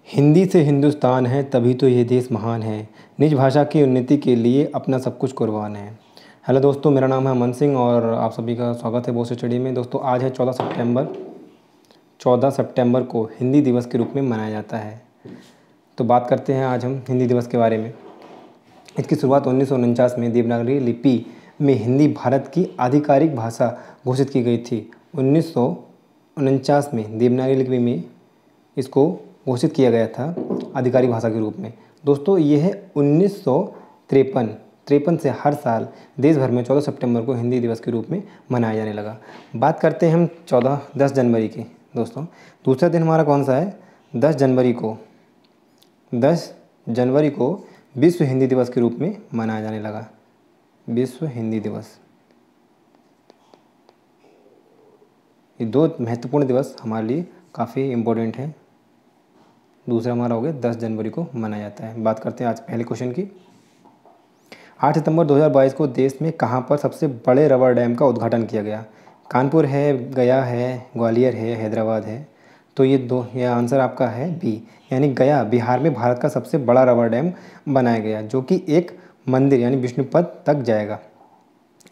हिंदी से हिंदुस्तान है तभी तो ये देश महान है। निज भाषा की उन्नति के लिए अपना सब कुछ कुर्बान है। हेलो दोस्तों, मेरा नाम है अमन सिंह और आप सभी का स्वागत है बोस स्टडी में। दोस्तों आज है 14 सितंबर को हिंदी दिवस के रूप में मनाया जाता है। तो बात करते हैं आज हम हिंदी दिवस के बारे में। इसकी शुरुआत 1949 में देवनागरी लिपि में हिंदी भारत की आधिकारिक भाषा घोषित की गई थी। 1949 में देवनागरी लिपि में इसको घोषित किया गया था आधिकारिक भाषा के रूप में। दोस्तों ये है 1953 से हर साल देश भर में 14 सितंबर को हिंदी दिवस के रूप में मनाया जाने लगा। बात करते हैं हम 10 जनवरी की। दोस्तों दूसरा दिन हमारा कौन सा है? 10 जनवरी को विश्व हिंदी दिवस के रूप में मनाया जाने लगा। विश्व हिंदी दिवस, ये दो महत्वपूर्ण दिवस हमारे लिए काफ़ी इम्पोर्टेंट है। दूसरा हमारा हो गया 10 जनवरी को मनाया जाता है। बात करते हैं आज पहले क्वेश्चन की। 8 सितंबर 2022 को देश में कहाँ पर सबसे बड़े रबर डैम का उद्घाटन किया गया? कानपुर है, गया है, ग्वालियर है, हैदराबाद है। तो ये आंसर आपका है बी, यानी गया बिहार में भारत का सबसे बड़ा रबर डैम बनाया गया, जो कि एक मंदिर यानी विष्णुपद तक जाएगा।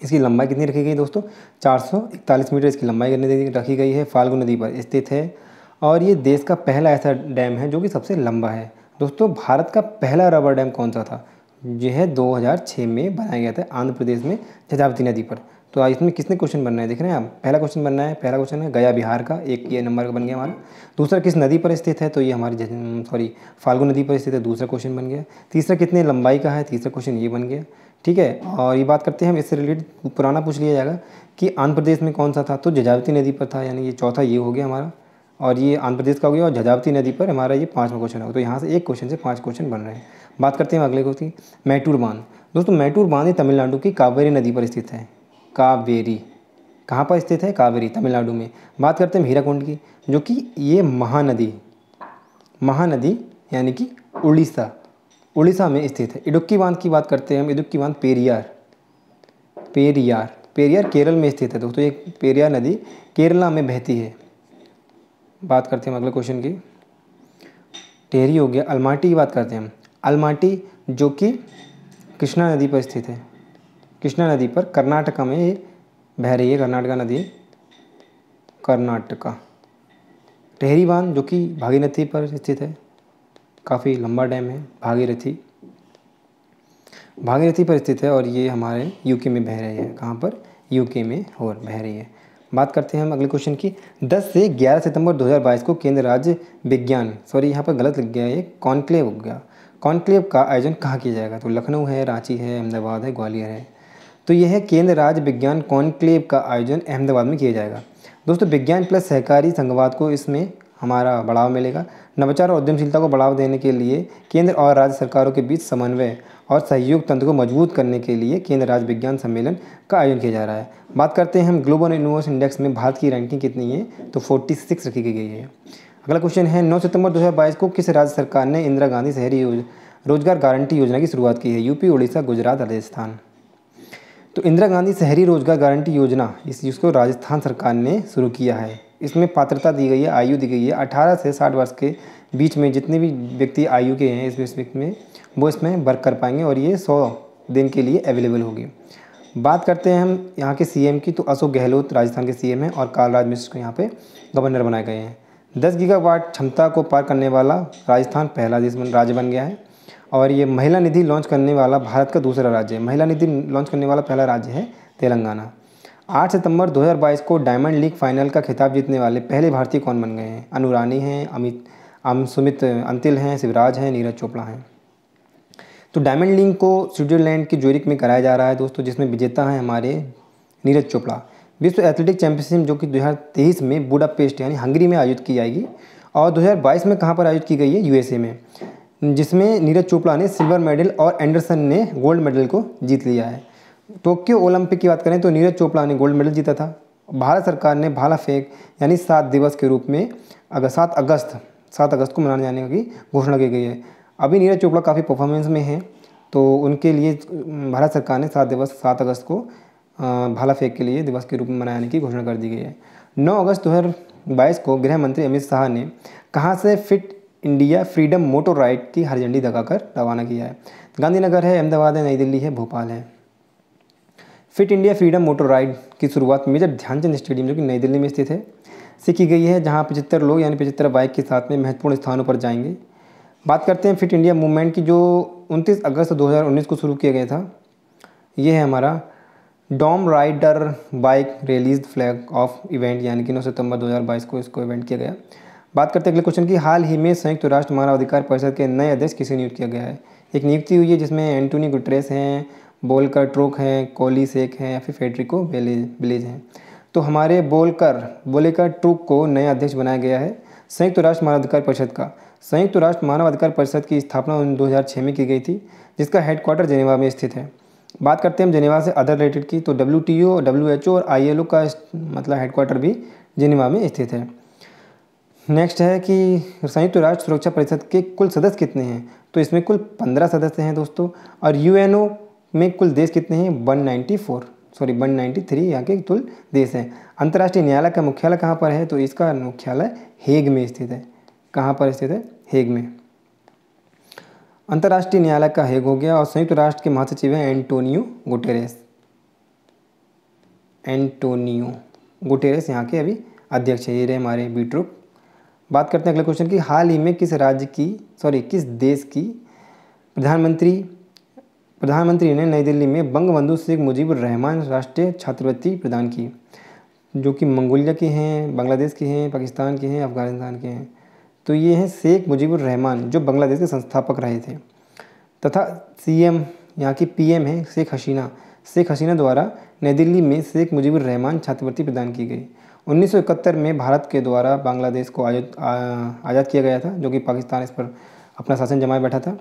इसकी लंबाई कितनी रखी गई दोस्तों? 441 मीटर इसकी लंबाई रखी गई है। फाल्गु नदी पर स्थित है और ये देश का पहला ऐसा डैम है जो कि सबसे लंबा है। दोस्तों भारत का पहला रबर डैम कौन सा था? यह 2006 में बनाया गया था आंध्र प्रदेश में जजावती नदी पर। तो इसमें किसने क्वेश्चन बनना है देख रहे हैं आप? पहला क्वेश्चन बनना है, पहला क्वेश्चन है गया बिहार का, एक ये नंबर का बन गया हमारा। दूसरा किस नदी पर स्थित है? तो ये हमारी फाल्गु नदी पर स्थित है, दूसरा क्वेश्चन बन गया। तीसरा कितने लंबाई का है? तीसरा क्वेश्चन ये बन गया। ठीक है, और ये बात करते हैं हम, इससे रिलेटेड पुराना पूछ लिया जाएगा कि आंध्र प्रदेश में कौन सा था? तो जजावती नदी पर था, यानी ये चौथा ये हो गया हमारा, और ये आंध्र प्रदेश का हो गया, और जजावती नदी पर हमारा ये 5वां क्वेश्चन होगा। तो यहाँ से एक क्वेश्चन से 5 क्वेश्चन बन रहे हैं। बात करते हैं अगले क्वेश्चन, मैटूर बांध। दोस्तों मैटूर बांध तमिलनाडु की कावेरी नदी पर स्थित है। कावेरी कहाँ पर स्थित है? कावेरी तमिलनाडु में। बात करते हैं हीराकुंड की, जो कि ये महानदी यानी कि उड़ीसा में स्थित है। इडुक्की बांध की बात करते हैं हम। इडुक्की बांध पेरियार केरल में स्थित है। दोस्तों ये पेरियार नदी केरला में बहती है। बात करते हैं अगले क्वेश्चन की। टेहरी हो गया। अलमाटी की बात करते हैं हम। अलमाटी जो कि कृष्णा नदी पर स्थित है। कृष्णा नदी पर कर्नाटका में ये बह रही है, कर्नाटका नदी, कर्नाटका। टेहरी बांध जो कि भागीरथी पर स्थित है, काफ़ी लंबा डैम है। भागीरथी पर स्थित है और ये हमारे यूके में बह रही है। कहाँ पर? यूके में और बह रही है। बात करते हैं हम अगले क्वेश्चन की। 10 से 11 सितंबर 2022 को केंद्र राज्य विज्ञान, यहाँ पर गलत लग गया, ये कॉन्क्लेव हो गया। कॉन्क्लेव का आयोजन कहाँ किया जाएगा? तो लखनऊ है, रांची है, अहमदाबाद है, ग्वालियर है। तो यह है केंद्र राज्य विज्ञान कॉन्क्लेव का आयोजन अहमदाबाद में किया जाएगा। दोस्तों विज्ञान प्लस सहकारी संघवाद को इसमें हमारा बढ़ावा मिलेगा। नवाचार और उद्यमशीलता को बढ़ावा देने के लिए केंद्र और राज्य सरकारों के बीच समन्वय और सहयोग तंत्र को मजबूत करने के लिए केंद्र राज्य विज्ञान सम्मेलन का आयोजन किया जा रहा है। बात करते हैं हम ग्लोबल इनोवेशन इंडेक्स में भारत की रैंकिंग कितनी है? तो 46 रखी गई है। अगला क्वेश्चन है 9 सितंबर 2022 को किस राज्य सरकार ने इंदिरा गांधी शहरी रोजगार गारंटी योजना की शुरुआत की है? यूपी, उड़ीसा, गुजरात, राजस्थान। तो इंदिरा गांधी शहरी रोजगार गारंटी योजना जिसको राजस्थान सरकार ने शुरू किया है। इसमें पात्रता दी गई है, आयु दी गई है 18 से 60 वर्ष के बीच में जितने भी व्यक्ति आयु के हैं इसमें वो इसमें वर्क कर पाएंगे और ये 100 दिन के लिए अवेलेबल होगी। बात करते हैं हम यहाँ के सीएम की। तो अशोक गहलोत राजस्थान के सीएम हैं और कालराज मिश्र को यहाँ पे गवर्नर बनाए गए हैं। 10 गीगावाट क्षमता को पार करने वाला राजस्थान पहला राज्य बन गया है और ये महिला निधि लॉन्च करने वाला भारत का दूसरा राज्य है। महिला निधि लॉन्च करने वाला पहला राज्य है तेलंगाना। 8 सितंबर 2022 को डायमंड लीग फाइनल का खिताब जीतने वाले पहले भारतीय कौन बन गए हैं? अनु रानी हैं, सुमित अंतिल हैं, शिवराज हैं, नीरज चोपड़ा हैं। तो डायमंड लीग को स्विट्जरलैंड की ज्यूरिख में कराया जा रहा है दोस्तों, जिसमें विजेता हैं हमारे नीरज चोपड़ा। विश्व एथलेटिक चैंपियनशिप जो कि 2023 में बुडापेस्ट यानी हंगरी में आयोजित की जाएगी और 2022 में कहाँ पर आयोजित की गई है? यूएसए में, जिसमें नीरज चोपड़ा ने सिल्वर मेडल और एंडरसन ने गोल्ड मेडल को जीत लिया है। टोक्यो ओलंपिक की बात करें तो नीरज चोपड़ा ने गोल्ड मेडल जीता था। भारत सरकार ने भाला फेंक यानी 7 दिवस के रूप में 7 अगस्त को मनाने जाने की घोषणा की गई है। अभी नीरज चोपड़ा काफ़ी परफॉर्मेंस में हैं तो उनके लिए भारत सरकार ने 7 अगस्त को भाला फेंक के लिए दिवस के रूप में मनाने की घोषणा कर दी गई है। 9 अगस्त 2022 को गृह मंत्री अमित शाह ने कहाँ से fit India freedom motor ride की हरी झंडी दिखाकर रवाना किया है। गांधीनगर है, अहमदाबाद है, नई दिल्ली है, भोपाल है। Fit India freedom motor ride की शुरुआत मेजर ध्यानचंद स्टेडियम जो कि नई दिल्ली में स्थित है से की गई है, जहां 75 लोग यानी 75 बाइक के साथ में महत्वपूर्ण स्थानों पर जाएंगे। बात करते हैं फिट इंडिया मूवमेंट की, जो 29 अगस्त 2019 को शुरू किया गया था। ये है हमारा Dom Rider bike release flag off event, यानी कि 9 सितंबर 2022 को इसको इवेंट किया गया। बात करते हैं अगले क्वेश्चन की, हाल ही में संयुक्त राष्ट्र मानवाधिकार परिषद के नए अध्यक्ष किसे नियुक्त किया गया है। एक नियुक्ति हुई है जिसमें एंटोनियो गुटेरेस हैं, वोल्कर टर्क हैं, कोली शेख हैं या फिर फेडरिको बेलेज हैं। तो हमारे वोल्कर टर्क को नया अध्यक्ष बनाया गया है संयुक्त राष्ट्र मानवाधिकार परिषद का। संयुक्त राष्ट्र मानवाधिकार परिषद की स्थापना 2006 में की गई थी, जिसका हेडक्वार्टर जेनेवा में स्थित है। बात करते हैं हम जेनेवा से अदर रिलेटेड की, तो WTO, WHO और ILO का मतलब हेडक्वार्टर भी जेनेवा में स्थित है। नेक्स्ट है कि संयुक्त राष्ट्र सुरक्षा परिषद के कुल सदस्य कितने हैं, तो इसमें कुल 15 सदस्य हैं दोस्तों। और UNO में कुल देश कितने हैं, 193 यहाँ के कुल देश हैं। अंतर्राष्ट्रीय न्यायालय का मुख्यालय कहाँ पर है, तो इसका मुख्यालय हेग में स्थित है। कहाँ पर स्थित है, हेग में। अंतर्राष्ट्रीय न्यायालय का हेग हो गया। और संयुक्त राष्ट्र के महासचिव हैं एंटोनियो गुटेरेस यहाँ के अभी अध्यक्ष है। ये रहे हमारे बीट्रूप। बात करते हैं अगले क्वेश्चन की, हाल ही में किस देश की प्रधानमंत्री ने नई दिल्ली में बंगबंधु शेख मुजीबुर रहमान राष्ट्रीय छात्रवृत्ति प्रदान की, जो कि मंगोलिया के हैं, बांग्लादेश के हैं, पाकिस्तान के हैं, अफगानिस्तान के हैं। तो ये हैं शेख मुजीबुर रहमान, जो बांग्लादेश के संस्थापक रहे थे। तथा CM यहाँ की PM है शेख हसीना द्वारा नई दिल्ली में शेख मुजीबुर रहमान छात्रवृत्ति प्रदान की गई। 1971 में भारत के द्वारा बांग्लादेश को आज़ाद किया गया था, जो कि पाकिस्तान इस पर अपना शासन जमाए बैठा था।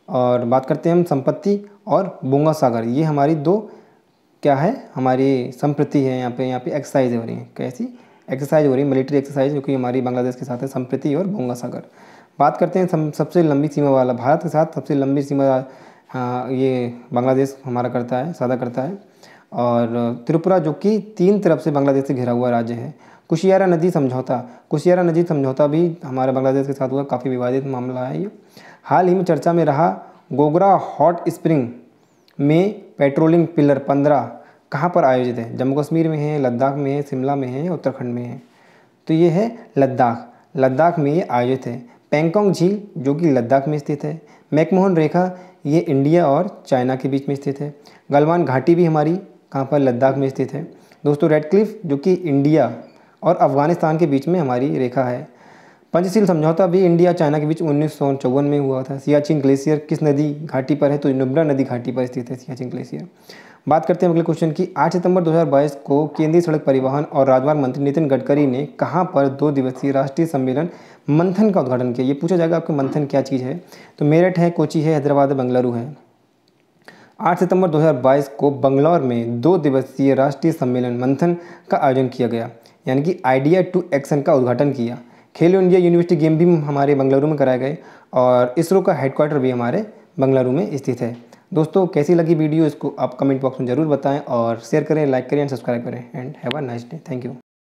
और बात करते हैं हम संपत्ति और बोंगा सागर, ये हमारी दो क्या है, हमारी संप्रति है। यहाँ पे एक्सरसाइज हो रही है, कैसी एक्सरसाइज हो रही है, मिलिट्री एक्सरसाइज, जो कि हमारी बांग्लादेश के साथ है, संप्रति और बोंगा सागर। बात करते हैं सबसे लंबी सीमा वाला, भारत के साथ सबसे लंबी सीमा ये बांग्लादेश हमारा साझा करता है। और त्रिपुरा, जो कि 3 तरफ से बांग्लादेश से घिरा हुआ राज्य है। कुशियारा नदी समझौता भी हमारे बांग्लादेश के साथ हुआ, काफ़ी विवादित मामला है ये। हाल ही में चर्चा में रहा गोगरा हॉट स्प्रिंग में पेट्रोलिंग पिलर 15 कहाँ पर आयोजित है, जम्मू कश्मीर में है, लद्दाख में है, शिमला में है, उत्तराखंड में है। तो ये है लद्दाख में ये आयोजित है। पेंगोंग झील, जो कि लद्दाख में स्थित है। मैकमोहन रेखा, ये इंडिया और चाइना के बीच में स्थित है। गलवान घाटी भी हमारी कहाँ पर, लद्दाख में स्थित है दोस्तों। रेड क्लिफ, जो कि इंडिया और अफगानिस्तान के बीच में हमारी रेखा है। पंचशील समझौता भी इंडिया चाइना के बीच 1954 में हुआ था। सियाचिन ग्लेशियर किस नदी घाटी पर है, तो नुब्रा नदी घाटी पर स्थित है सियाचिन ग्लेशियर। बात करते हैं अगले क्वेश्चन की, 8 सितंबर 2022 को केंद्रीय सड़क परिवहन और राजमार्ग मंत्री नितिन गडकरी ने कहाँ पर 2 दिवसीय राष्ट्रीय सम्मेलन मंथन का उद्घाटन किया। ये पूछा जाएगा आपको मंथन क्या चीज़ है, तो मेरठ है, कोची है, हैदराबाद है, बेंगलुरु है। 8 सितंबर 2022 को बंगलौर में 2 दिवसीय राष्ट्रीय सम्मेलन मंथन का आयोजन किया गया, यानी कि आइडिया टू एक्शन का उद्घाटन किया। खेलो इंडिया यूनिवर्सिटी गेम भी हमारे बेंगलुरु में कराए गए और इसरो का हेडक्वार्टर भी हमारे बेंगलुरु में स्थित है। दोस्तों कैसी लगी वीडियो, इसको आप कमेंट बॉक्स में ज़रूर बताएं और शेयर करें, लाइक करें एंड सब्सक्राइब करें। And have a nice day. Thank you.